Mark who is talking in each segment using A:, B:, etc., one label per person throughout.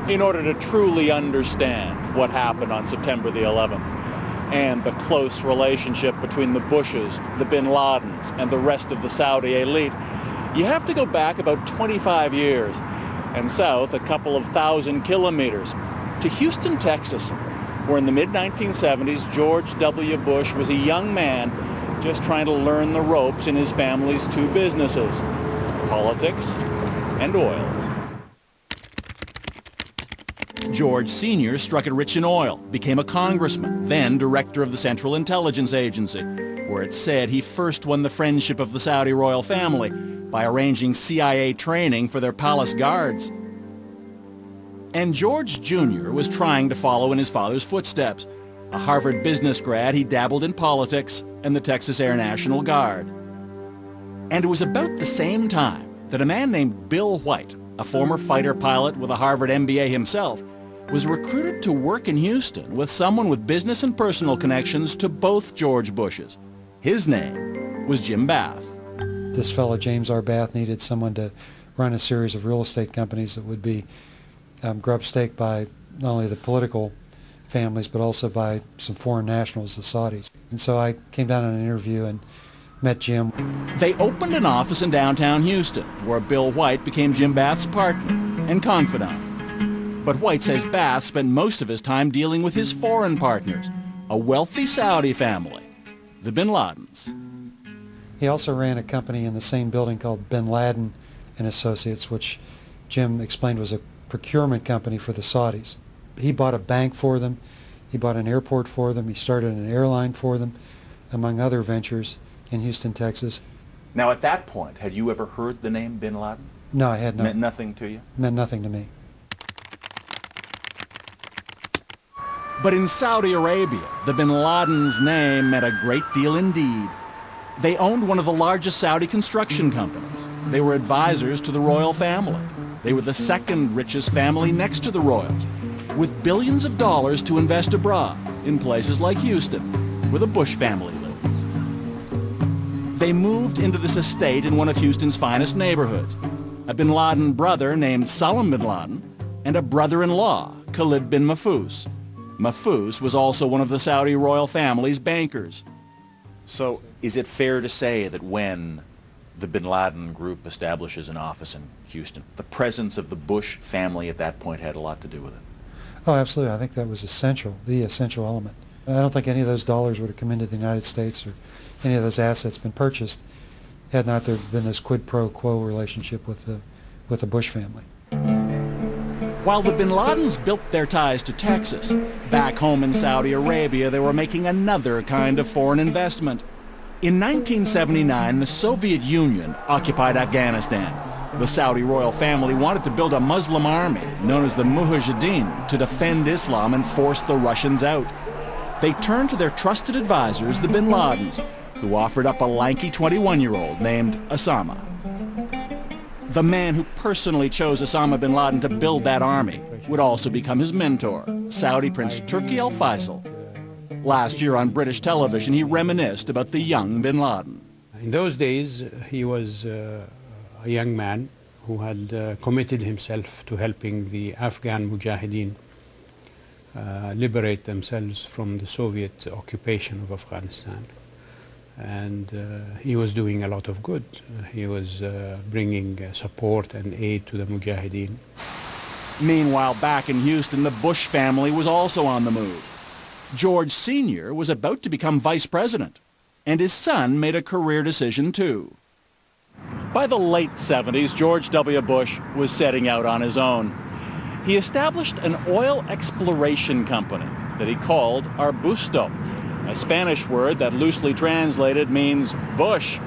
A: in order to truly understand what happened on September the 11th and the close relationship between the Bushes, the Bin Ladens, and the rest of the Saudi elite, you have to go back about 25 years and south a couple of thousand kilometers to Houston, Texas, where in the mid-1970s George W. Bush was a young man just trying to learn the ropes in his family's two businesses, politics and oil. George Sr. struck it rich in oil, became a congressman, then director of the Central Intelligence Agency, where it said he first won the friendship of the Saudi royal family by arranging CIA training for their palace guards. And George Jr. was trying to follow in his father's footsteps. A Harvard business grad, he dabbled in politics and the Texas Air National Guard. And it was about the same time that a man named Bill White, a former fighter pilot with a Harvard MBA himself, was recruited to work in Houston with someone with business and personal connections to both George Bushes. His name was Jim Bath.
B: This fellow, James R. Bath, needed someone to run a series of real estate companies that would be grub-staked by not only the political families but also by some foreign nationals, the Saudis. And so I came down on an interview and met Jim.
A: They opened an office in downtown Houston where Bill White became Jim Bath's partner and confidant. But White says Bath spent most of his time dealing with his foreign partners, a wealthy Saudi family, the Bin Ladens.
B: He also ran a company in the same building called Bin Laden and Associates, which Jim explained was a procurement company for the Saudis. He bought a bank for them, he bought an airport for them, he started an airline for them, among other ventures in Houston, Texas.
A: Now at that point, had you ever heard the name Bin Laden?
B: No, I had not.
A: Meant nothing to you?
B: Meant nothing to me.
A: But in Saudi Arabia, the Bin Laden's name meant a great deal indeed. They owned one of the largest Saudi construction companies. They were advisors to the royal family. They were the second richest family next to the royals, with billions of dollars to invest abroad in places like Houston, where the Bush family lived. They moved into this estate in one of Houston's finest neighborhoods. A Bin Laden brother named Salam Bin Laden and a brother-in-law, Khalid bin Mahfouz. Mahfouz was also one of the Saudi royal family's bankers. So is it fair to say that when the Bin Laden group establishes an office in Houston, the presence of the Bush family at that point had a lot to do with it?
B: Oh, absolutely. I think that was essential, the essential element. And I don't think any of those dollars would have come into the United States or any of those assets been purchased had not there been this quid pro quo relationship with the Bush family.
A: While the Bin Ladens built their ties to Texas, back home in Saudi Arabia they were making another kind of foreign investment. In 1979, the Soviet Union occupied Afghanistan. The Saudi royal family wanted to build a Muslim army known as the Mujahideen to defend Islam and force the Russians out. They turned to their trusted advisors, the Bin Ladens, who offered up a lanky 21-year-old named Osama. The man who personally chose Osama bin Laden to build that army would also become his mentor, Saudi Prince Turki Al Faisal. Last year on British television, he reminisced about the young bin Laden.
C: In those days, he was a young man who had committed himself to helping the Afghan Mujahideen liberate themselves from the Soviet occupation of Afghanistan. And he was doing a lot of good. He was bringing support and aid to the Mujahideen.
A: Meanwhile, back in Houston, the Bush family was also on the move. George Sr. was about to become vice president, and his son made a career decision too. By the late 70s, George W. Bush was setting out on his own. He established an oil exploration company that he called Arbusto, a Spanish word that loosely translated means bush.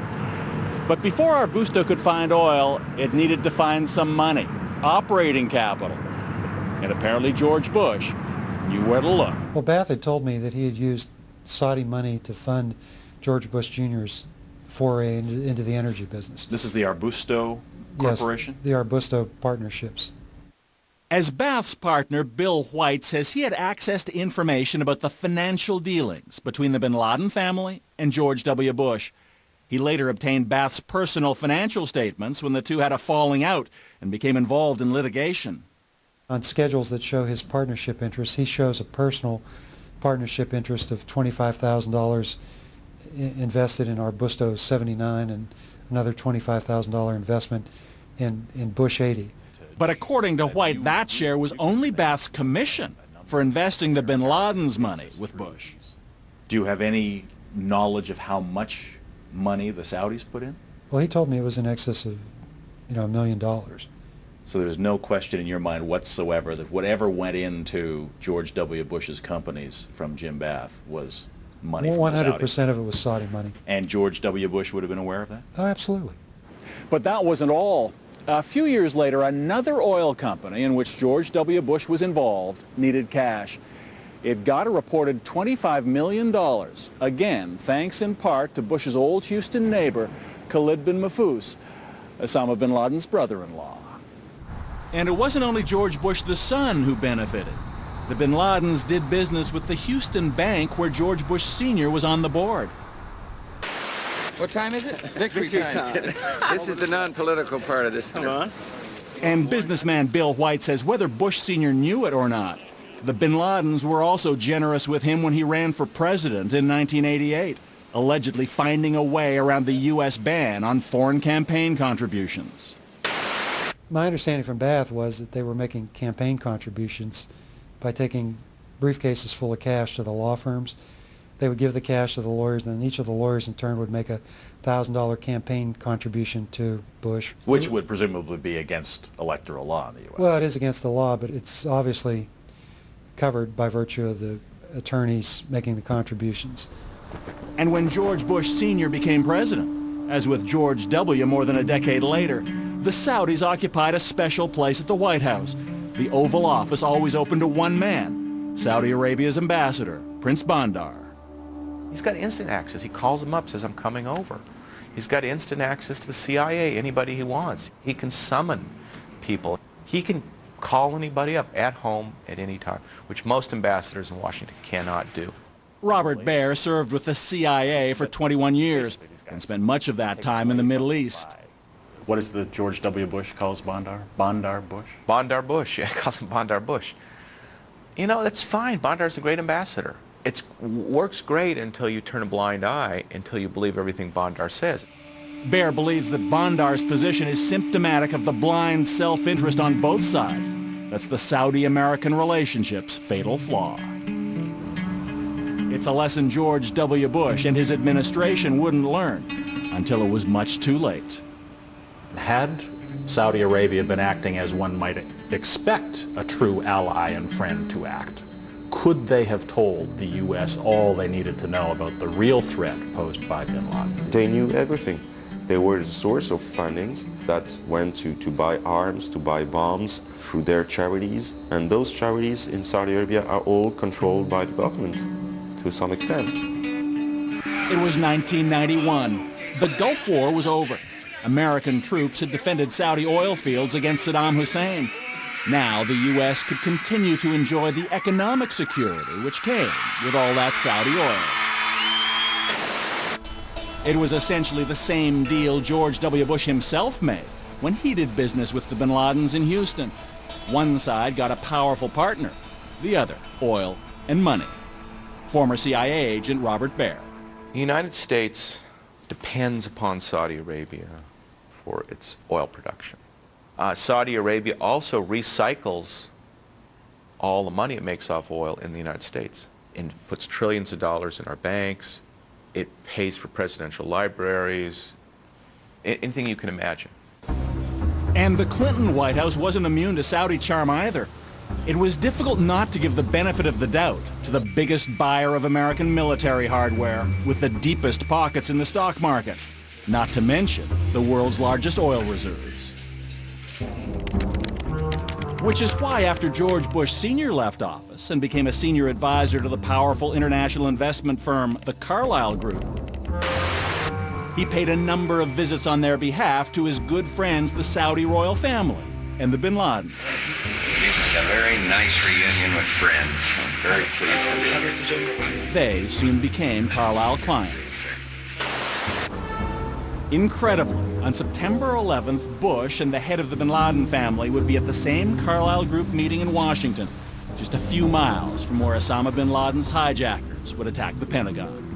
A: But before Arbusto could find oil, it needed to find some money, operating capital. And apparently George Bush knew where to look.
B: Well, Bath had told me that he had used Saudi money to fund George Bush Jr.'s foray into the energy business.
A: This is the Arbusto Corporation?
B: Yes, the Arbusto partnerships.
A: As Bath's partner, Bill White, says he had access to information about the financial dealings between the Bin Laden family and George W. Bush. He later obtained Bath's personal financial statements when the two had a falling out and became involved in litigation.
B: On schedules that show his partnership interests, he shows a personal partnership interest of $25,000 invested in Arbusto 79 and another $25,000 investment in Bush 80.
A: But according to White, that share was only Bath's commission for investing the bin Laden's money with Bush.
D: Do you have any knowledge of how much money the Saudis put in?
B: Well, he told me it was in excess of, $1 million.
D: So there's no question in your mind whatsoever that whatever went into George W. Bush's companies from Jim Bath was money from the Saudis.
B: 100% of it was Saudi money.
D: And George W. Bush would have been aware of that?
B: Oh, absolutely.
A: But that wasn't all. A few years later, another oil company in which George W. Bush was involved needed cash. It got a reported $25 million, again, thanks in part to Bush's old Houston neighbor, Khalid bin Mahfouz, Osama bin Laden's brother-in-law. And it wasn't only George Bush the son who benefited. The bin Ladens did business with the Houston bank where George Bush Sr. was on the board.
E: What time is it? Victory time. This is the non-political part of this. Come on.
A: And businessman Bill White says whether Bush Sr. knew it or not, the bin Ladens were also generous with him when he ran for president in 1988, allegedly finding a way around the U.S. ban on foreign campaign contributions.
B: My understanding from Bath was that they were making campaign contributions by taking briefcases full of cash to the law firms. They would give the cash to the lawyers, and then each of the lawyers in turn would make a $1,000 campaign contribution to Bush.
D: Which would presumably be against electoral law in the U.S.
B: Well, it is against the law, but it's obviously covered by virtue of the attorneys making the contributions.
A: And when George Bush Sr. became president, as with George W. more than a decade later, the Saudis occupied a special place at the White House. The Oval Office always open to one man, Saudi Arabia's ambassador, Prince Bandar.
F: He's got instant access. He calls them up, says, I'm coming over. He's got instant access to the CIA, anybody he wants. He can summon people. He can call anybody up at home at any time, which most ambassadors in Washington cannot do.
A: Robert Baer served with the CIA for 21 years and spent much of that time in the Middle East.
D: What is the George W. Bush calls Bandar? Bandar Bush?
F: Bandar Bush, yeah, he calls him Bandar Bush. You know, that's fine. Bandar's a great ambassador. It works great until you turn a blind eye, until you believe everything Bandar says.
A: Baer believes that Bandar's position is symptomatic of the blind self-interest on both sides. That's the Saudi-American relationship's fatal flaw. It's a lesson George W. Bush and his administration wouldn't learn until it was much too late.
D: Had Saudi Arabia been acting as one might expect a true ally and friend to act, could they have told the U.S. all they needed to know about the real threat posed by bin Laden?
G: They knew everything. They were the source of fundings that went to buy arms, to buy bombs through their charities. And those charities in Saudi Arabia are all controlled by the government to some extent.
A: It was 1991. The Gulf War was over. American troops had defended Saudi oil fields against Saddam Hussein. Now the U.S. could continue to enjoy the economic security which came with all that Saudi oil. It was essentially the same deal George W. Bush himself made when he did business with the bin Ladens in Houston. One side got a powerful partner, the other, oil and money. Former CIA agent Robert Baer.
F: The United States depends upon Saudi Arabia for its oil production. Saudi Arabia also recycles all the money it makes off oil in the United States and puts trillions of dollars in our banks. It pays for presidential libraries, anything you can imagine.
A: And the Clinton White House wasn't immune to Saudi charm either. It was difficult not to give the benefit of the doubt to the biggest buyer of American military hardware with the deepest pockets in the stock market, not to mention the world's largest oil reserves. Which is why after George Bush Sr. left office and became a senior advisor to the powerful international investment firm, the Carlyle Group, he paid a number of visits on their behalf to his good friends, the Saudi royal family and the bin Ladens.
H: A very nice reunion with friends. I'm very pleased to see you.
A: They soon became Carlyle clients. Incredibly, on September 11th, Bush and the head of the bin Laden family would be at the same Carlyle Group meeting in Washington, just a few miles from where Osama bin Laden's hijackers would attack the Pentagon.